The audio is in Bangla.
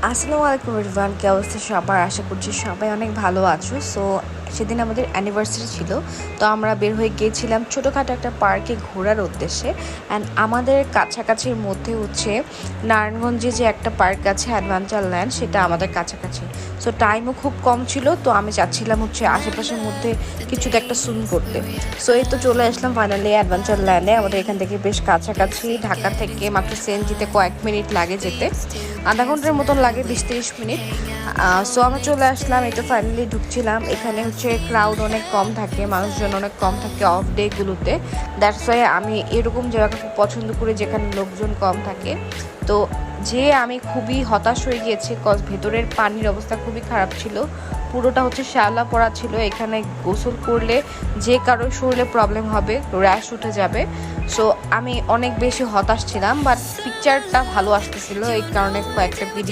আসসালামু আলাইকুম এভরিওয়ান, কি অবস্থা সবার? আশা করছি সবাই অনেক ভালো আছো। সো সেদিন আমাদের অ্যানিভার্সারি ছিল, তো আমরা বের হয়ে গিয়েছিলাম ছোটোখাটো একটা পার্কে ঘোরার উদ্দেশ্যে। অ্যান্ড আমাদের কাছাকাছির মধ্যে হচ্ছে নারায়ণগঞ্জে যে একটা পার্ক আছে অ্যাডভেঞ্চার ল্যান্ড, সেটা আমাদের কাছাকাছি। সো টাইমও খুব কম ছিল, তো আমি চাচ্ছিলাম হচ্ছে আশেপাশের মধ্যে কিছুতে একটা সুইম করতে। সো এই তো চলে আসলাম ফাইনালি অ্যাডভেঞ্চার ল্যান্ডে। আমাদের এখান থেকে বেশ কাছাকাছি, ঢাকা থেকে মাত্র সিএনজিতে কয়েক মিনিট লাগে যেতে, আধা ঘন্টার মতন লাগে, 20-30 মিনিট। সো আমরা চলে আসলাম, এই তো ফাইনালি ঢুকছিলাম। এখানে হচ্ছে ক্রাউড অনেক কম থাকে, মানুষজন অনেক কম থাকে অফ ডেগুলোতে। দ্যাটস ওয়াই আমি এরকম জায়গা খুব পছন্দ করি যেখানে লোকজন কম থাকে। তো যে আমি খুবই হতাশ হয়ে গিয়েছি, কজ ভেতরের পানির অবস্থা খুবই খারাপ ছিল, পুরোটা হচ্ছে শ্যাওলা পড়া ছিল। এখানে গোসল করলে যে কারোর শরীরে প্রবলেম হবে, র্যাশ উঠে যাবে। সো আমি অনেক বেশি হতাশ ছিলাম, বাট পিকচারটা ভালো আসতেছিল, এই কারণে কয়েকটা ভিডিও